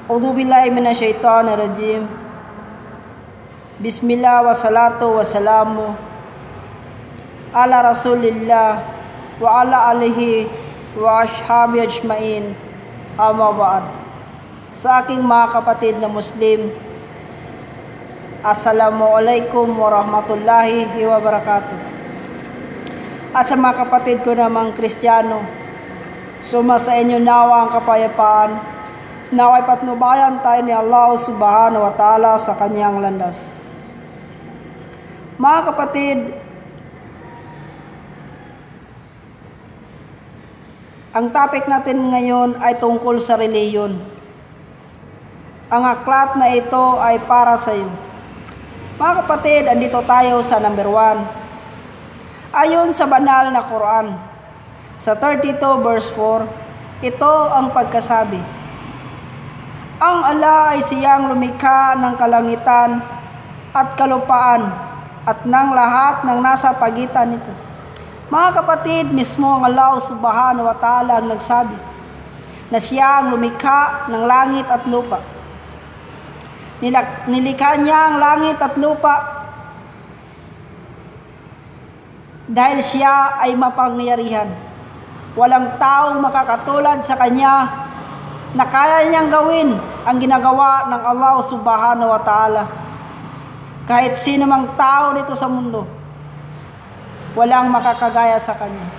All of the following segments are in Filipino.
A'udzu billahi minasyaitonir rajim. Bismillah wa salatu wa salamu ala Rasulillah wa ala alihi wa ashabi ajmain. Amma ba'd. Sa aking mga kapatid na Muslim, Assalamualaikum warahmatullahi wabarakatuh. At sa mga kapatid ko namang Kristiyano, suma sa inyo nawa ang kapayapaan, naway patnubayan tayo ni Allah subhanahu wa ta'ala sa kanyang landas. Mga kapatid, ang topic natin ngayon ay tungkol sa reliyon. Ang aklat na ito ay para sa iyo. Mga kapatid, andito tayo sa number 1. Ayon sa banal na Quran, sa 32 verse 4, ito ang pagkasabi. Ang Allah ay siyang lumikha ng kalangitan at kalupaan at ng lahat ng nasa pagitan nito. Mga kapatid, mismo ang Allah subhanahu wa ta'ala ang nagsabi na siya ang lumikha ng langit at lupa. Nilikha niya ang langit at lupa dahil siya ay mapangyarihan. Walang taong makakatulad sa kanya na kaya niyang gawin ang ginagawa ng Allah subhanahu wa ta'ala. Kahit sino mang tao dito sa mundo, walang makakagaya sa kanya.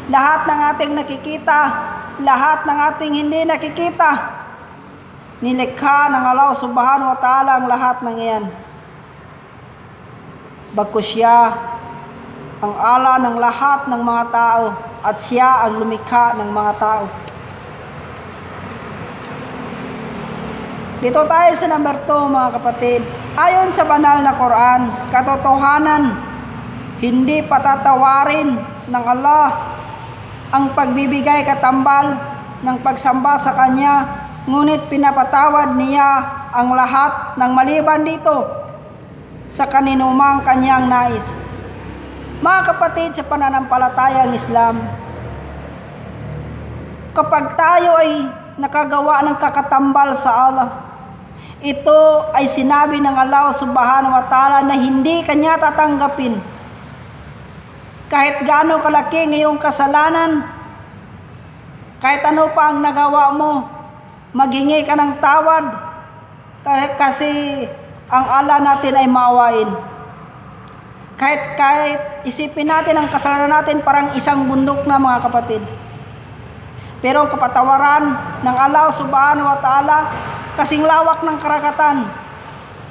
Lahat ng ating nakikita, lahat ng ating hindi nakikita, nilikha ng Allah subhanahu wa ta'ala ang lahat ng iyan. Bagkus siya ang ala ng lahat ng mga tao at siya ang lumikha ng mga tao. Dito tayo sa number 2, mga kapatid. Ayon sa banal na Quran, katotohanan, hindi patatawarin ng Allah ang pagbibigay katambal ng pagsamba sa Kanya, ngunit pinapatawad niya ang lahat ng maliban dito sa kaninumang Kanyang nais. Mga kapatid, sa pananampalatayang Islam, kapag tayo ay nakagawa ng kakatambal sa Allah, ito ay sinabi ng Allah subhanahu wa ta'ala na hindi Kanya tatanggapin. Kahit gaano kalaki ang iyong kasalanan, kahit ano pa ang nagawa mo, maghingi ka ng tawad kasi ang Allah natin ay maawain. Kahit isipin natin ang kasalanan natin parang isang bundok na, mga kapatid. Pero ang kapatawaran ng Allah subhanahu wa ta'ala, kasing lawak ng karagatan,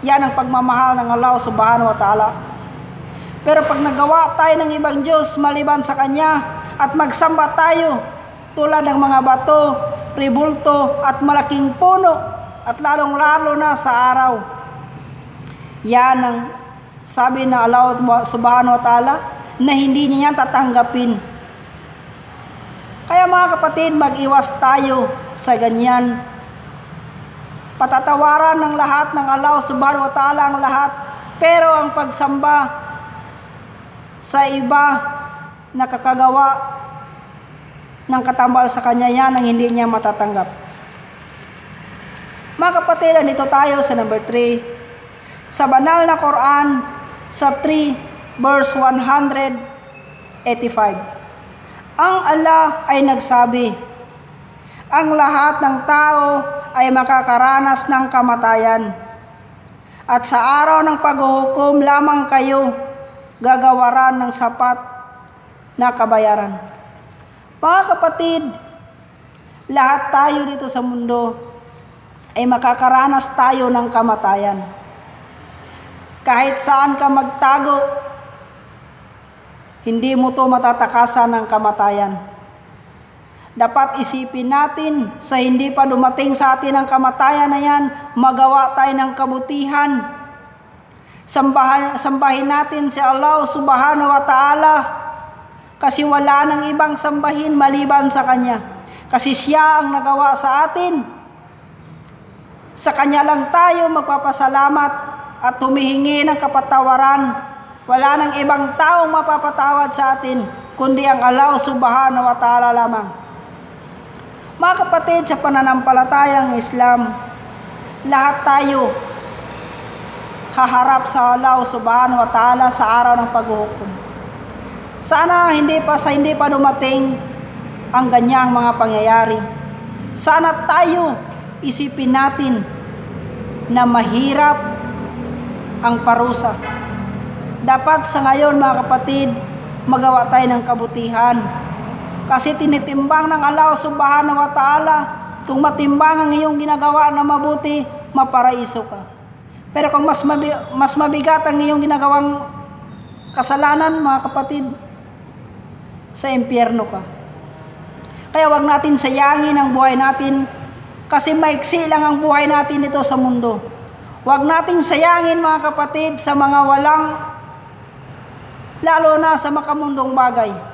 yan ang pagmamahal ng Allah subhanahu wa ta'ala. Pero pag nagawa tayo ng ibang Diyos maliban sa Kanya at magsamba tayo tulad ng mga bato, ribulto at malaking puno at lalong-lalo na sa araw, yan ang sabi na Allah subhanahu wa ta'ala na hindi niya tatanggapin. Kaya mga kapatid, mag-iwas tayo sa ganyan. Patatawaran ng lahat ng Allah subhanahu wa ta'ala ang lahat, pero ang pagsamba sa iba na kakagawa ng katambal sa Kanya, yan ang hindi niya matatanggap. Mga kapatid, nandito tayo sa number 3. Sa banal na Quran, sa 3 verse 185, ang Allah ay nagsabi, ang lahat ng tao ay makakaranas ng kamatayan, at sa araw ng paghuhukom lamang kayo gagawaran ng sapat na kabayaran. Mga kapatid, lahat tayo dito sa mundo ay makakaranas tayo ng kamatayan. Kahit saan ka magtago, hindi mo to matatakasan ng kamatayan. Dapat isipin natin sa hindi pa dumating sa atin ang kamatayan na yan, magawa tayo ng kabutihan. Sambahin natin si Allah subhanahu wa ta'ala kasi wala nang ibang sambahin maliban sa Kanya. Kasi siya ang nagawa sa atin. Sa Kanya lang tayo magpapasalamat at humihingi ng kapatawaran. Wala nang ibang taong mapapatawad sa atin, kundi ang Allah subhanahu wa ta'ala lamang. Mga kapatid, sa pananampalatayang Islam, lahat tayo haharap sa Allah subhanahu wa ta'ala sa araw ng paghuhukom. Sana hindi pa dumating ang ganyang mga pangyayari. Sana tayo isipin natin na mahirap ang parusa. Dapat sa ngayon mga kapatid, magawa tayo ng kabutihan. Kasi tinitimbang ng Allah subhanahu wa ta'ala, kung matimbang ang iyong ginagawa na mabuti, maparaiso ka. Pero kung mas mabigat ang iyong ginagawang kasalanan, mga kapatid, sa impyerno ka. Kaya wag natin sayangin ang buhay natin, kasi maiksi lang ang buhay natin dito sa mundo. Wag nating sayangin, mga kapatid, sa mga walang, lalo na sa makamundong bagay.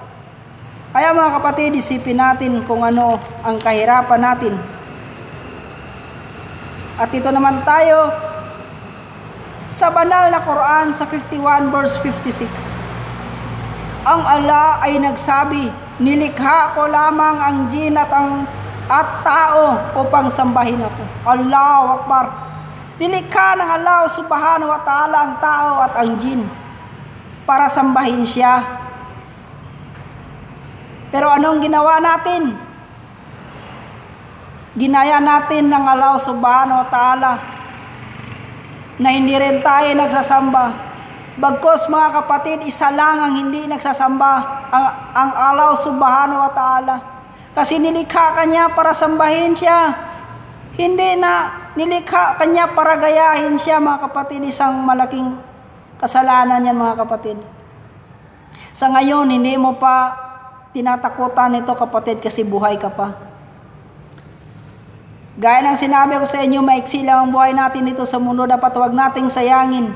Kaya mga kapatid, isipin natin kung ano ang kahirapan natin. At ito naman tayo sa banal na Quran sa 51 verse 56. Ang Allah ay nagsabi, nilikha ko lamang ang jin at tao upang sambahin ako. Allahu Akbar. Nilikha ng Allah subhanahu wa ta'ala ang tao at ang jin para sambahin siya. Pero anong ginawa natin? Ginaya natin ng Allah subhanahu wa ta'ala na hindi rin tayo nagsasamba. Bagkos mga kapatid, isa lang ang hindi nagsasamba, ang Allah subhanahu wa ta'ala. Kasi nilikha kanya para sambahin siya. Hindi na nilikha kanya para gayahin siya, mga kapatid. Isang malaking kasalanan yan, mga kapatid. Sa ngayon, hindi mo pa tinatakutan ito, kapatid, kasi buhay ka pa. Gaya ng sinabi ko sa inyo, maiksi lang ang buhay natin dito sa mundo. Dapat huwag nating sayangin.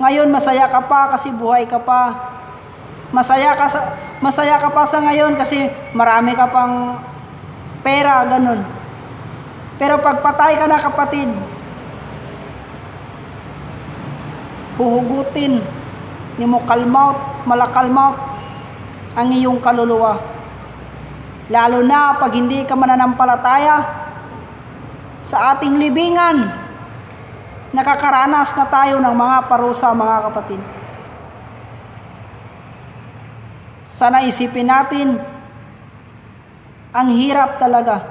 Ngayon, masaya ka pa kasi buhay ka pa. Masaya ka pa sa ngayon kasi marami ka pang pera, ganun. Pero pag patay ka na, kapatid, huhugutin ni mo malakalmaut ang iyong kaluluwa. Lalo na pag hindi ka mananampalataya sa ating libingan, nakakaranas na tayo ng mga parusa, mga kapatid. Sana isipin natin, ang hirap talaga.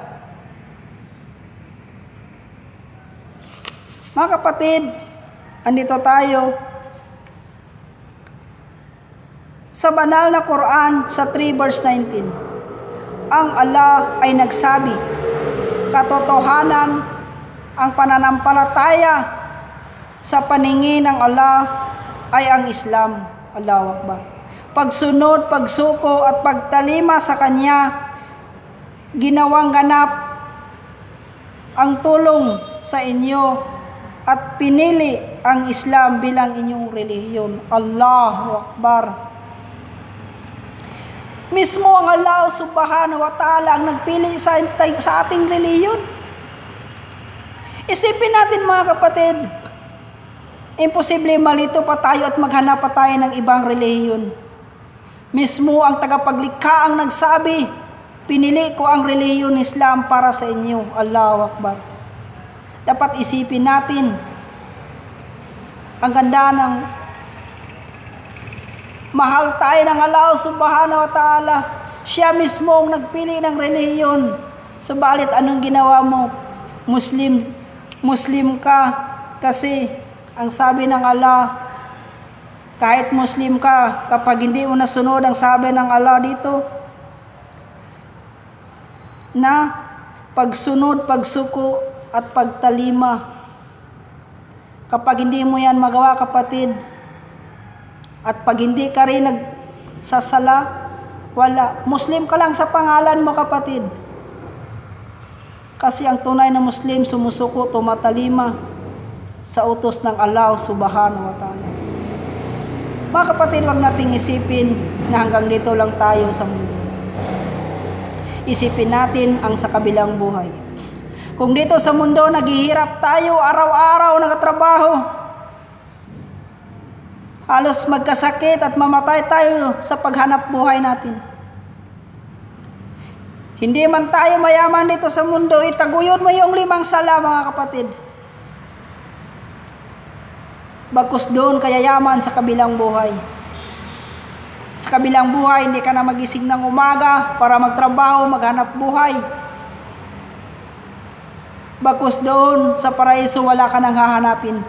Mga kapatid, andito tayo sa banal na Quran sa 3 verse 19. Ang Allah ay nagsabi, katotohanan ang pananampalataya sa paningin ng Allah ay ang Islam. Allahu Akbar. Pagsunod, pagsuko at pagtalima sa Kanya, ginawang ganap ang tulong sa inyo at pinili ang Islam bilang inyong relihiyon. Allahu Akbar. Mismo ang Allah subhanahu wa ta'ala ang nagpili sa ating relihiyon. Isipin natin, mga kapatid, imposible malito pa tayo at maghanap pa tayo ng ibang relihiyon. Mismo ang tagapaglikha ang nagsabi, pinili ko ang relihiyon Islam para sa inyo. Allahu Akbar. Dapat isipin natin ang ganda ng mahal tayo ng Allah subhanahu wa ta'ala. Siya mismo ang nagpili ng relihiyon. Subalit anong ginawa mo? Muslim ka kasi ang sabi ng Allah, kahit Muslim ka, kapag hindi mo nasunod ang sabi ng Allah dito, na pagsunod, pagsuko at pagtalima, kapag hindi mo yan magawa, kapatid, at pag hindi ka rin nagsasala, wala. Muslim ka lang sa pangalan mo, kapatid. Kasi ang tunay na Muslim, sumusuko, tumatalima sa utos ng Allah subhanahu wa ta'ala. Mga kapatid, wag nating isipin na hanggang dito lang tayo sa mundo. Isipin natin ang sa kabilang buhay. Kung dito sa mundo, naghihirap tayo, araw-araw nagtatrabaho, halos magkasakit at mamatay tayo sa paghanap buhay natin. Hindi man tayo mayaman dito sa mundo, itaguyod mo yung 5 sala, mga kapatid. Bagkus doon kaya yaman sa kabilang buhay. Sa kabilang buhay, hindi ka na magising ng umaga para magtrabaho, maghanap buhay. Bagkus doon sa paraiso, wala ka nang hahanapin.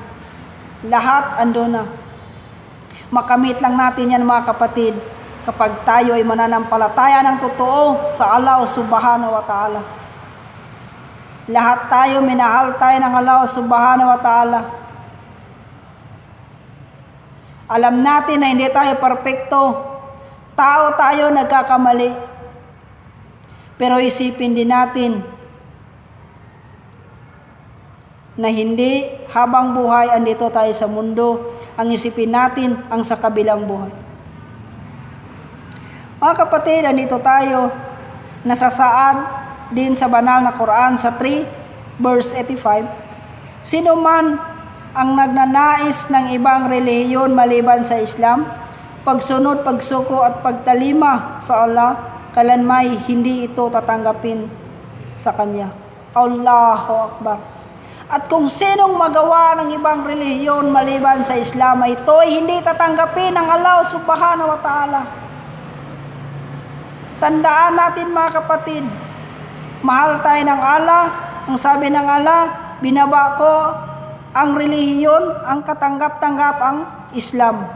Lahat ando na. Makamit lang natin yan, mga kapatid, kapag tayo ay mananampalataya ng totoo sa Allah Subhanahu wa Ta'ala. Lahat tayo, minahal tayo ng Allah Subhanahu wa Ta'ala. Alam natin na hindi tayo perpekto. Tao tayo, nagkakamali. Pero isipin din natin na hindi habang buhay andito tayo sa mundo. Ang isipin natin ang sa kabilang buhay. Mga kapatid, andito tayo, nasasaad din sa banal na Quran sa 3 verse 85. Sino man ang nagnanais ng ibang relihiyon maliban sa Islam, pagsunod, pagsuko at pagtalima sa Allah, kalanmay hindi ito tatanggapin sa Kanya. Allahu Akbar. At kung sinong magawa ng ibang relihiyon maliban sa Islam, ito ay hindi tatanggapin ng Allah Subhanahu wa Ta'ala. Tandaan natin, mga kapatid, mahal tayo ng Allah. Ang sabi ng Allah, binaba ko ang relihiyon, ang katanggap-tanggap ang Islam.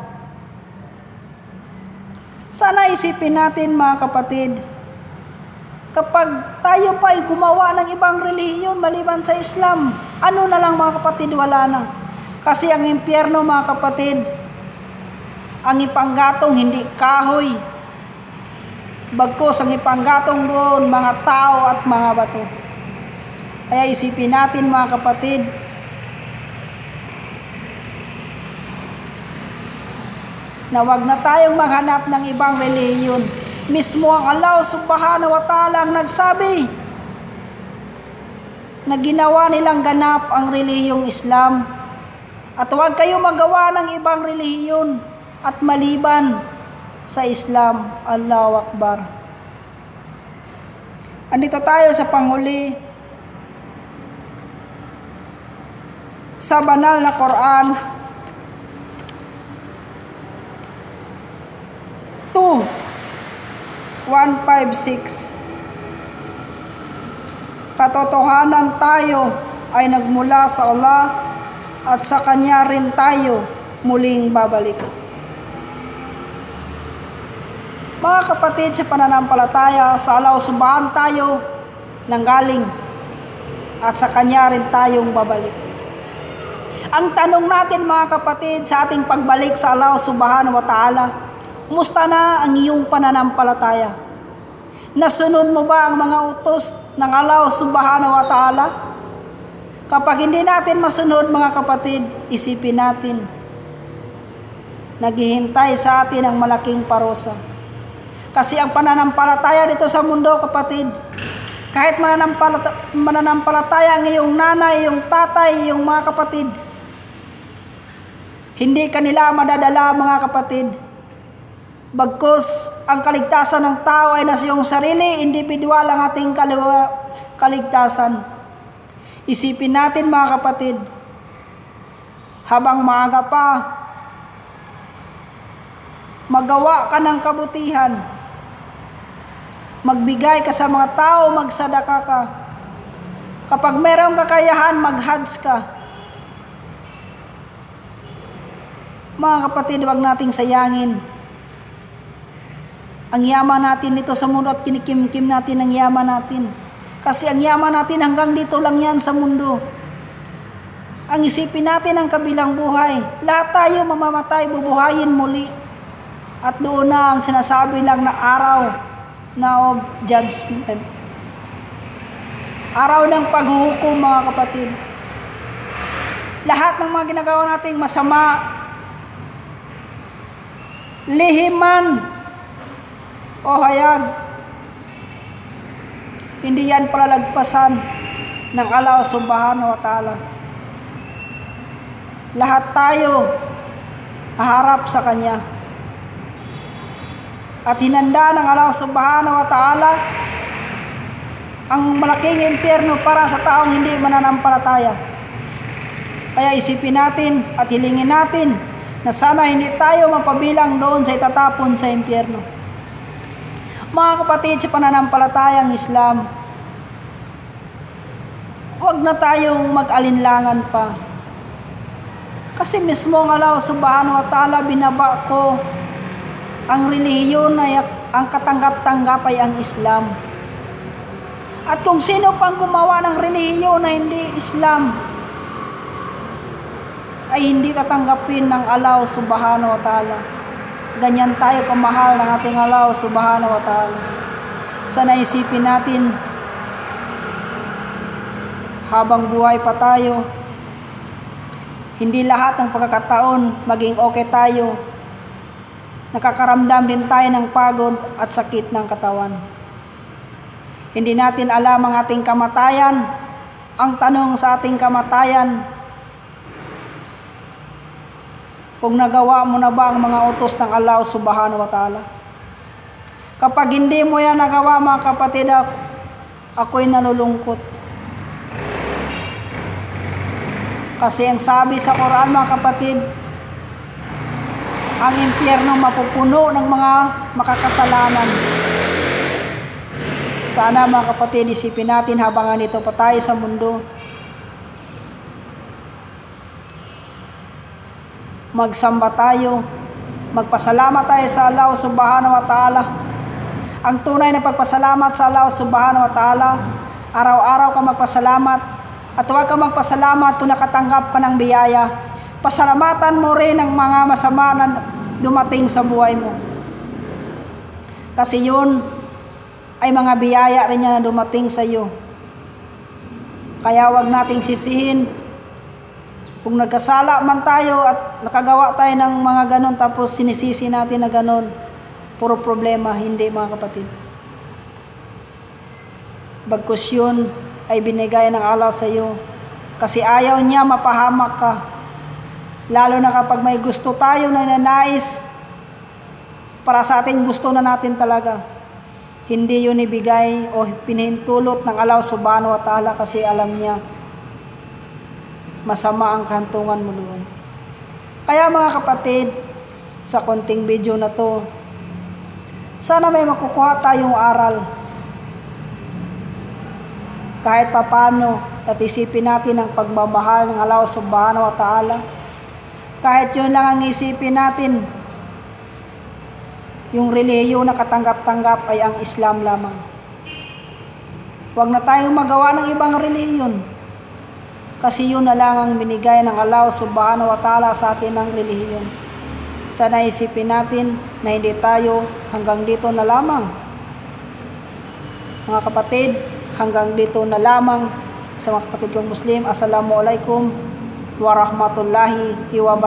Sana isipin natin, mga kapatid, kapag tayo pa ay gumawa ng ibang relihiyon maliban sa Islam, ano na lang, mga kapatid, wala na. Kasi ang impyerno, mga kapatid, ang ipanggatong hindi kahoy, bagkus ang ipanggatong doon mga tao at mga bato. Kaya isipin natin, mga kapatid, na wag na tayong maghanap ng ibang relihiyon. Mismo ang Allah Subhanahu wa Ta'ala ang nagsabi na ginawa nilang ganap ang relihiyong Islam. At huwag kayo magawa ng ibang relihiyon at maliban sa Islam. Allahu Akbar. Andito tayo sa panghuli sa banal na Quran 2:156. Katotohanan tayo ay nagmula sa Allah at sa Kanya rin tayo muling babalik. Mga kapatid, sa pananampalataya sa Allah Subhanahu tayo nanggaling at sa Kanya rin tayong babalik. Ang tanong natin, mga kapatid, sa ating pagbalik sa Allah Subhanahu wa Ta'ala, kumusta na ang iyong pananampalataya? Nasunod mo ba ang mga utos ng Allah Subhanahu wa Ta'ala? Kapag hindi natin masunod, mga kapatid, isipin natin, naghihintay sa atin ang malaking parusa. Kasi ang pananampalataya dito sa mundo, kapatid, kahit mananampalataya ang iyong nanay, iyong tatay, iyong mga kapatid, hindi kanila madadala, mga kapatid. Bagkus ang kaligtasan ng tao ay nasa iyong sarili, individual ang ating kaligtasan. Isipin natin, mga kapatid, habang maaga pa, magawa ka ng kabutihan, magbigay ka sa mga tao, magsadaka ka. Kapag merong kakayahan, mag-hajj ka. Mga kapatid, huwag nating sayangin ang yaman natin dito sa mundo at kinikimkim natin ang yaman natin. Kasi ang yaman natin hanggang dito lang yan sa mundo. Ang isipin natin ang kabilang buhay. Lahat tayo mamamatay, bubuhayin muli. At doon na ang sinasabi lang na araw na of judgment. Araw ng paghuhukom, mga kapatid. Lahat ng mga ginagawa nating masama, lihiman o hayag, hindi yan palalagpasan ng Allah Subhanahu wa Ta'ala. Lahat tayo haharap sa Kanya. At hinanda ng Allah Subhanahu wa Ta'ala ang malaking impyerno para sa taong hindi mananampalataya. Kaya isipin natin at hilingin natin na sana hindi tayo mapabilang doon sa itatapon sa impyerno. Mga kapatid, sa pananampalatayang Islam, huwag na tayong mag-alinlangan pa. Kasi mismo ang Allah subhanahu wa ta'ala binaba ko ang relihiyon ay ang katanggap-tanggap ay ang Islam. At kung sino pang gumawa ng relihiyon na hindi Islam, ay hindi tatanggapin ng Allah subhanahu wa ta'ala. Ganyan tayo kamahal ng ating Allah subhanahu wa ta'ala. Sana isipin natin, habang buhay pa tayo, hindi lahat ng pagkakataon maging okay tayo. Nakakaramdam din tayo ng pagod at sakit ng katawan. Hindi natin alam ang ating kamatayan. Ang tanong sa ating kamatayan, kung nagawa mo na ba ang mga utos ng Allah subhanahu wa ta'ala? Kapag hindi mo yan nagawa, mga kapatid, ako'y nalulungkot. Kasi ang sabi sa Quran, mga kapatid, ang impyerno mapupuno ng mga makakasalanan. Sana, mga kapatid, isipin natin habang nandito pa tayo sa mundo, magsamba tayo, magpasalamat tayo sa Allah subhanahu wa ta'ala. Ang tunay na pagpasalamat sa Allah subhanahu wa ta'ala, araw-araw ka magpasalamat, at huwag ka magpasalamat kung nakatanggap ka ng biyaya. Pasalamatan mo rin ang mga masama na dumating sa buhay mo. Kasi yun ay mga biyaya rin yan na dumating sa iyo. Kaya huwag nating sisihin kung nagkasala man tayo at nakagawa tayo ng mga ganon tapos sinisisi natin na ganon, puro problema. Hindi, mga kapatid. Bagkus yun ay binigay ng Allah sa iyo kasi ayaw niya mapahamak ka. Lalo na kapag may gusto tayo na nanais para sa ating gusto na natin talaga. Hindi yun ibigay o pinahintulot ng Allah subhanahu wa ta'ala kasi alam niya masama ang kahantungan mo doon. Kaya, mga kapatid, sa konting video na to, sana may makukuha tayong aral. Kahit papano, at isipin natin ang pagmamahal ng Allah subhanahu wa ta'ala. Kahit yun lang ang isipin natin, yung relihiyon na katanggap-tanggap ay ang Islam lamang. Huwag na tayong magawa ng ibang relihiyon. Kasi yun na lang ang binigay ng Allah subhanahu wa ta'ala sa atin ng relihiyon. Sana isipin natin na hindi tayo hanggang dito na lamang. Mga kapatid, hanggang dito na lamang sa mga kapatid kong Muslim. Assalamualaikum warahmatullahi wabarakatuh.